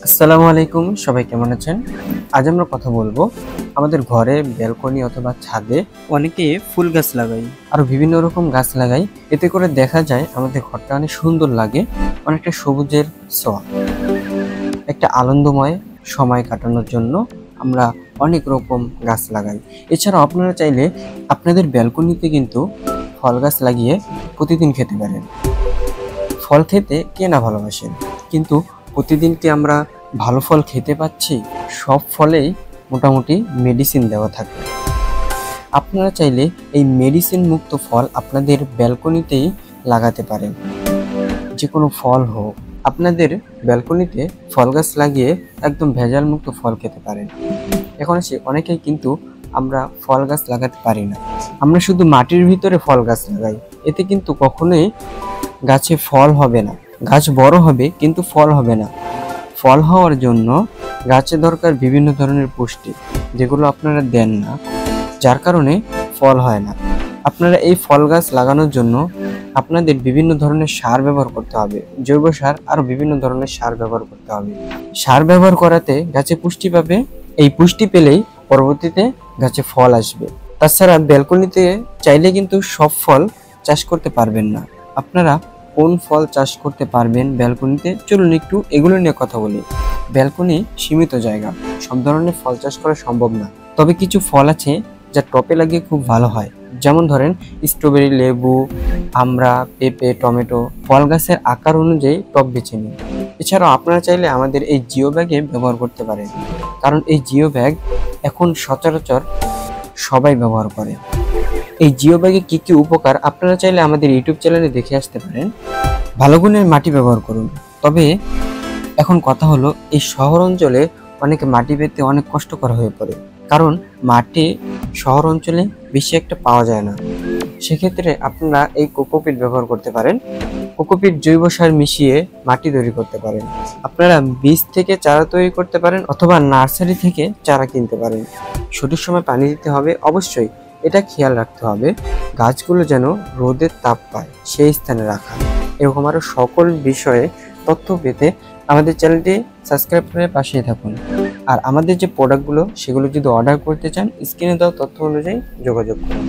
আসসালামু আলাইকুম, সবাই কেমন আছেন? আজ আমরা কথা বলবো আমাদের ঘরে ব্যালকনি অথবা ছাদে অনেকে ফুল গাছ লাগাই, আরো বিভিন্ন রকম গাছ লাগাই। এতে করে দেখা যায় আমাদের ঘরটা অনেক সুন্দর লাগে, অনেকটা সবুজের ছোঁয়া, একটা আনন্দময় সময় কাটানোর জন্য আমরা অনেক রকম গাছ লাগাই। এছাড়াও আপনারা চাইলে আপনাদের ব্যালকনিতে কিন্তু ফল গাছ লাগিয়ে প্রতিদিন খেতে পারেন। ফল খেতে কে না ভালোবাসেন, কিন্তু প্রতিদিন কি আমরা ভালো ফল খেতে পাচ্ছি? সব ফলেই মোটামুটি মেডিসিন দেওয়া থাকে। আপনারা চাইলে এই মেডিসিন মুক্ত ফল আপনাদের ব্যালকনিতেই লাগাতে পারেন। যে কোনো ফল হোক, আপনাদের ব্যালকনিতে ফল গাছ লাগিয়ে একদম ভেজাল মুক্ত ফল খেতে পারেন। এখন আসে অনেকেই কিন্তু আমরা ফল গাছ লাগাতে পারি না, আমরা শুধু মাটির ভিতরে ফল গাছ লাগাই। এতে কিন্তু কখনোই গাছে ফল হবে না। গাছ বড় হবে কিন্তু ফল হবে না। ফল হওয়ার জন্য গাছে দরকার বিভিন্ন ধরনের পুষ্টি, যেগুলো আপনারা দেন না, যার কারণে ফল হয় না। আপনারা এই ফল গাছ লাগানোর জন্য আপনাদের বিভিন্ন ধরনের সার ব্যবহার করতে হবে, জৈব সার, আরো বিভিন্ন ধরনের সার ব্যবহার করতে হবে। সার ব্যবহার করাতে গাছে পুষ্টি পাবে, এই পুষ্টি পেলেই পরবর্তীতে গাছে ফল আসবে। তাছাড়া ব্যালকনিতে চাইলে কিন্তু সব ফল চাষ করতে পারবেন না। আপনারা কোন ফল চাষ করতে পারবেন ব্যালকনিতে, চলুন একটু এগুলো নিয়ে কথা বলি। ব্যালকনি সীমিত জায়গা, সব ধরনের ফল চাষ করা সম্ভব না। তবে কিছু ফল আছে যা টপে লাগিয়ে খুব ভালো হয়, যেমন ধরেন স্ট্রবেরি, লেবু, আমড়া, পেঁপে, টমেটো। ফল গাছের আকার অনুযায়ী টব বেছে নিন। এছাড়াও আপনারা চাইলে আমাদের এই জিও ব্যাগে ব্যবহার করতে পারেন, কারণ এই জিও ব্যাগ এখন সচরাচর সবাই ব্যবহার করে। এই জিও ব্যাগে কি কি উপকার আপনারা চাইলে আমাদের ইউটিউব চ্যানেলে দেখে আসতে পারেন। ভালো গুণের মাটি ব্যবহার করুন। তবে এখন কথা হলো, এই শহর অঞ্চলে অনেকে মাটি পেতে অনেক কষ্টকর হয়ে পড়ে, কারণ মাটি শহর অঞ্চলে বেশি একটা পাওয়া যায় না। সেক্ষেত্রে আপনারা এই কোকোপিট ব্যবহার করতে পারেন। কোকোপিট জৈব সার মিশিয়ে মাটি তৈরি করতে পারেন। আপনারা বীজ থেকে চারা তৈরি করতে পারেন অথবা নার্সারি থেকে চারা কিনতে পারেন। সঠিক সময় পানি দিতে হবে অবশ্যই, এটা খেয়াল রাখতে হবে গাছগুলো যেন রোদের তাপ পায়, সেই স্থানে রাখা। এরকম আরো সকল বিষয়ে তথ্য পেতে আমাদের চ্যানেলটি সাবস্ক্রাইব করে পাশেই থাকুন। আর আমাদের যে প্রোডাক্টগুলো সেগুলো যদি অর্ডার করতে চান, স্ক্রিনে দেওয়া তথ্য অনুযায়ী যোগাযোগ করুন।